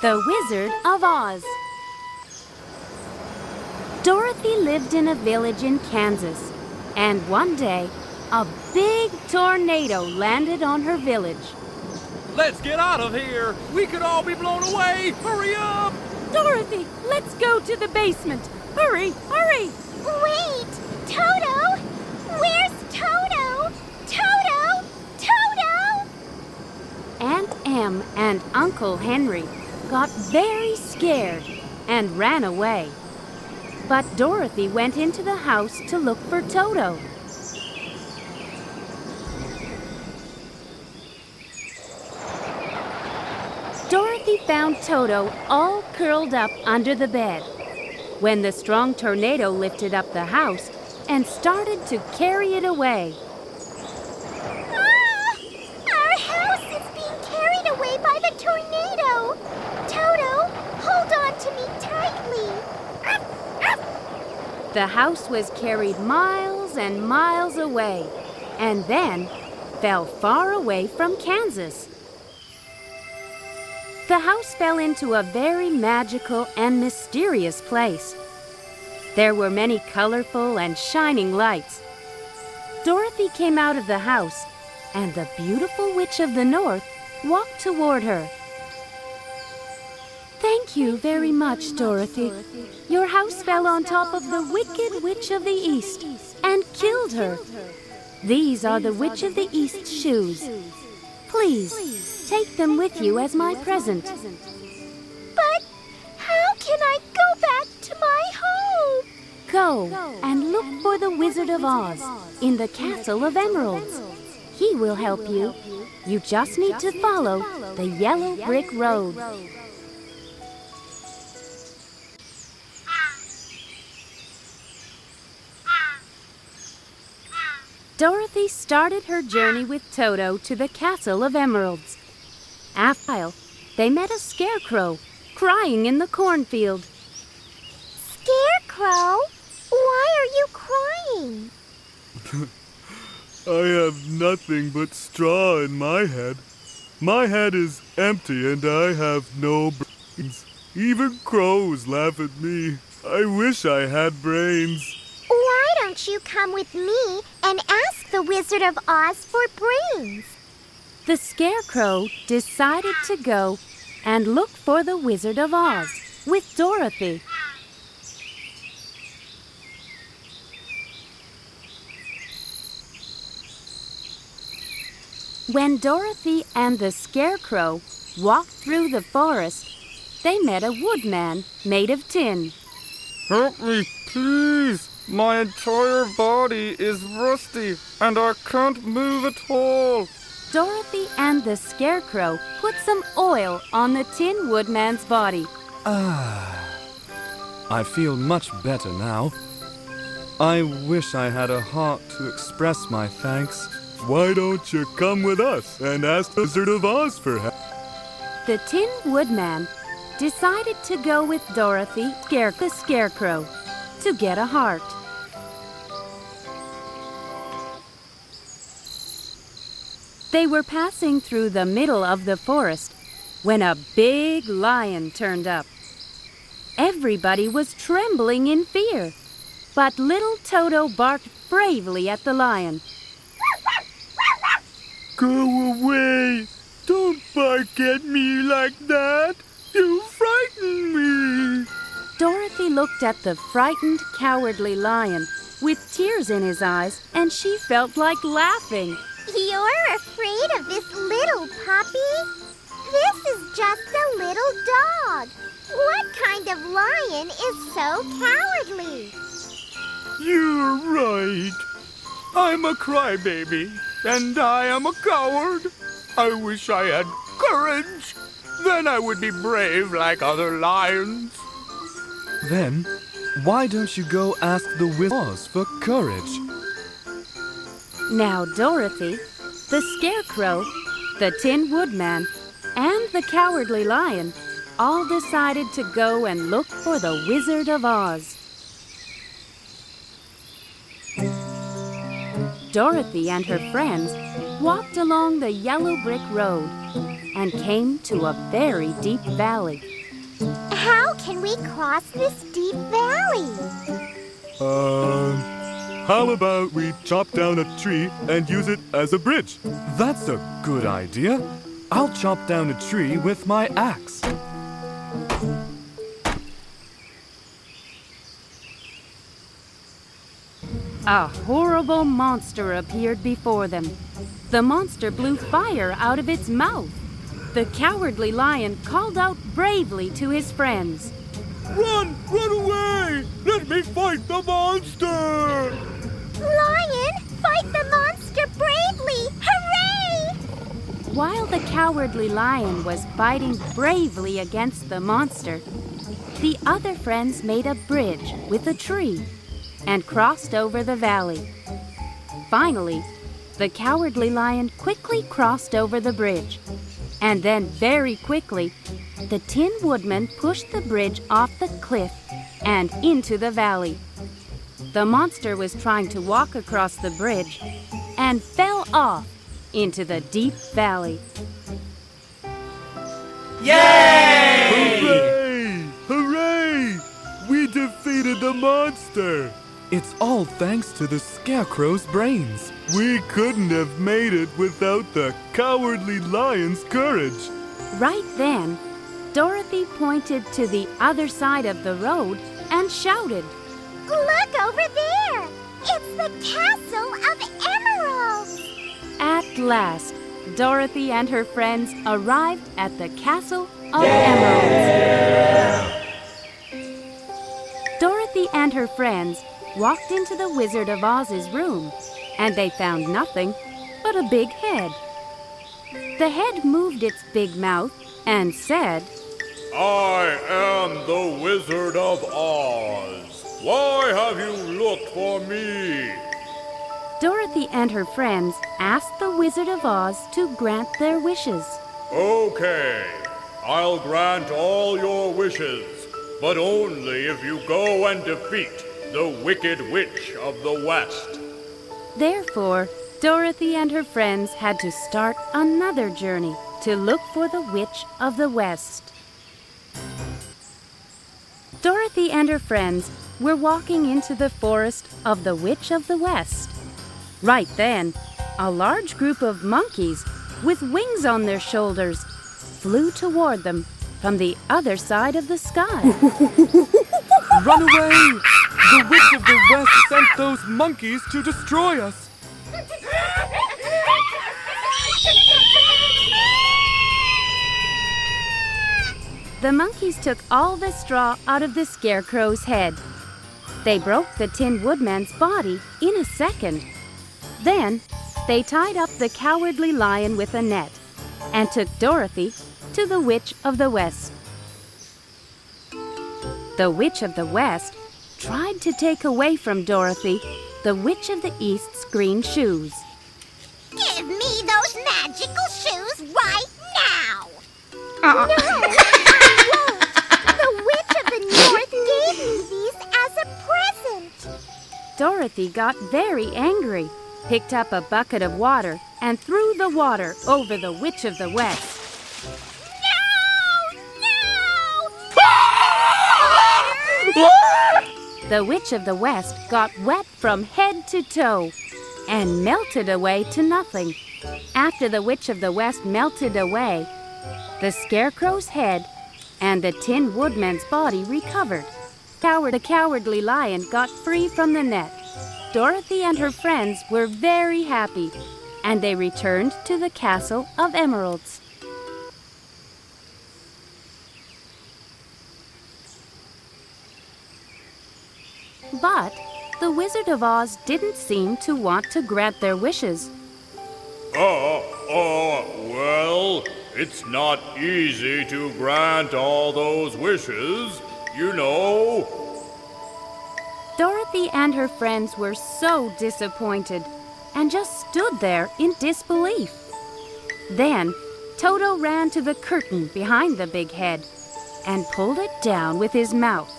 The Wizard of Oz. Dorothy lived in a village in Kansas, and one day, a big tornado landed on her village. Let's get out of here! We could all be blown away! Hurry up! Dorothy, let's go to the basement! Hurry, hurry! Wait! Toto! Where's Toto? Toto! Toto! Aunt Em and Uncle Henry got very scared and ran away. But Dorothy went into the house to look for Toto. Dorothy found Toto all curled up under the bed when the strong tornado lifted up the house and started to carry it away. Ah! Our house is being carried away by the tornado! Toto, hold on to me tightly! The house was carried miles and miles away, and then fell far away from Kansas. The house fell into a very magical and mysterious place. There were many colorful and shining lights. Dorothy came out of the house, and the beautiful Witch of the North walked toward her. Thank you very much, Dorothy. Your house fell on top of the Wicked Witch of the East and killed her. These are the Witch of the East's shoes. Please, take them with you as my present. But how can I go back to my home? Go and look for the Wizard of Oz in the Castle of Emeralds. He will help you. You just need to follow the yellow brick road. Dorothy started her journey with Toto to the Castle of Emeralds. After a while, they met a scarecrow crying in the cornfield. Scarecrow? Why are you crying? I have nothing but straw in my head. My head is empty and I have no brains. Even crows laugh at me. I wish I had brains. Why don't you come with me and ask the Wizard of Oz for brains? The scarecrow decided to go and look for the Wizard of Oz with Dorothy. When Dorothy and the scarecrow walked through the forest, they met a woodman made of tin. Help me, please! My entire body is rusty and I can't move at all. Dorothy and the scarecrow put some oil on the Tin Woodman's body. I feel much better now. I wish I had a heart to express my thanks. Why don't you come with us and ask the Wizard of Oz for help? The Tin Woodman decided to go with Dorothy, the scarecrow, to get a heart. They were passing through the middle of the forest when a big lion turned up. Everybody was trembling in fear, but little Toto barked bravely at the lion. Go away! Don't bark at me like that! You frighten me! Dorothy looked at the frightened, cowardly lion with tears in his eyes, and she felt like laughing. You're afraid of this little puppy? This is just a little dog. What kind of lion is so cowardly? You're right. I'm a crybaby, and I am a coward. I wish I had courage. Then I would be brave like other lions. Then, why don't you go ask the Wizard of Oz for courage? Now Dorothy, the scarecrow, the Tin Woodman, and the cowardly lion all decided to go and look for the Wizard of Oz. Dorothy and her friends walked along the yellow brick road and came to a very deep valley. can we cross this deep valley? How about we chop down a tree and use it as a bridge? That's a good idea. I'll chop down a tree with my axe. A horrible monster appeared before them. The monster blew fire out of its mouth. The Cowardly Lion called out bravely to his friends. Run! Run away! Let me fight the monster! Lion, fight the monster bravely! Hooray! While the Cowardly Lion was fighting bravely against the monster, the other friends made a bridge with a tree and crossed over the valley. Finally, the Cowardly Lion quickly crossed over the bridge. And then very quickly, the Tin Woodman pushed the bridge off the cliff and into the valley. The monster was trying to walk across the bridge and fell off into the deep valley. Hooray! Hooray! We defeated the monster! It's all thanks to the Scarecrow's brains. We couldn't have made it without the Cowardly Lion's courage. Right then, Dorothy pointed to the other side of the road and shouted, Look over there! It's the Castle of Emeralds! At last, Dorothy and her friends arrived at the Castle of Emeralds. Dorothy and her friends walked into the Wizard of Oz's room, and they found nothing but a big head. The head moved its big mouth and said, I am the Wizard of Oz. Why have you looked for me? Dorothy and her friends asked the Wizard of Oz to grant their wishes. Okay, I'll grant all your wishes, but only if you go and defeat the Wicked Witch of the West. Therefore, Dorothy and her friends had to start another journey to look for the Witch of the West. Dorothy and her friends were walking into the forest of the Witch of the West. Right then, a large group of monkeys with wings on their shoulders flew toward them from the other side of the sky. Run away! The Witch of the West sent those monkeys to destroy us. The monkeys took all the straw out of the Scarecrow's head. They broke the Tin Woodman's body in a second. Then, they tied up the Cowardly Lion with a net and took Dorothy to the Witch of the West. The Witch of the West tried to take away from Dorothy the Witch of the East's green shoes. Give me those magical shoes right now! Uh-uh. No, I won't! The Witch of the North gave me these as a present! Dorothy got very angry, picked up a bucket of water, and threw the water over the Witch of the West. No! The Witch of the West got wet from head to toe and melted away to nothing. After the Witch of the West melted away, the Scarecrow's head and the Tin Woodman's body recovered. The Cowardly Lion got free from the net. Dorothy and her friends were very happy, and they returned to the Castle of Emeralds. But the Wizard of Oz didn't seem to want to grant their wishes. Well, it's not easy to grant all those wishes, you know. Dorothy and her friends were so disappointed and just stood there in disbelief. Then Toto ran to the curtain behind the big head and pulled it down with his mouth.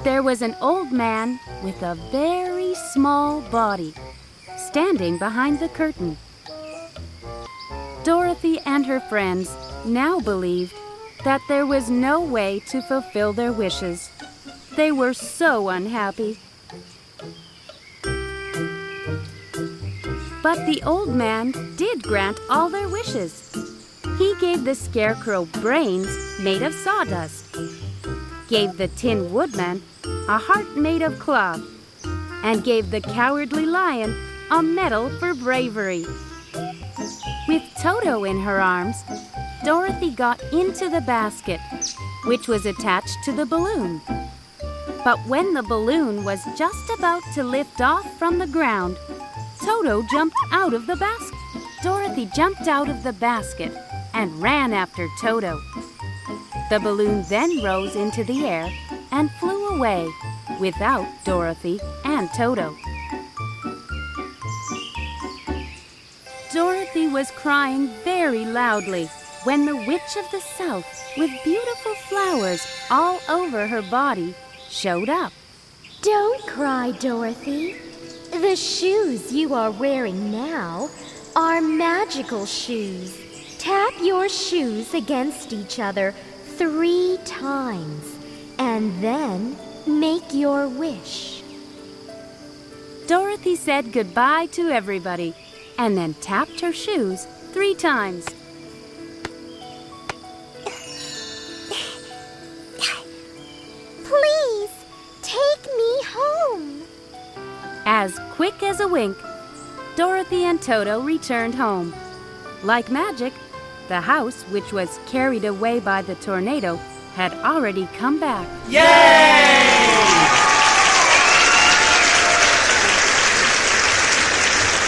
There was an old man with a very small body standing behind the curtain. Dorothy and her friends now believed that there was no way to fulfill their wishes. They were so unhappy. But the old man did grant all their wishes. He gave the scarecrow brains made of sawdust, gave the Tin Woodman a heart made of cloth, and gave the Cowardly Lion a medal for bravery. With Toto in her arms, Dorothy got into the basket, which was attached to the balloon. But when the balloon was just about to lift off from the ground, Toto jumped out of the basket. Dorothy jumped out of the basket and ran after Toto. The balloon then rose into the air and flew away without Dorothy and Toto. Dorothy was crying very loudly when the Witch of the South, with beautiful flowers all over her body, showed up. Don't cry, Dorothy. The shoes you are wearing now are magical shoes. Tap your shoes against each other 3 times, and then make your wish. Dorothy said goodbye to everybody and then tapped her shoes 3 times. Please, take me home. As quick as a wink, Dorothy and Toto returned home. Like magic, the house, which was carried away by the tornado, had already come back. Yay!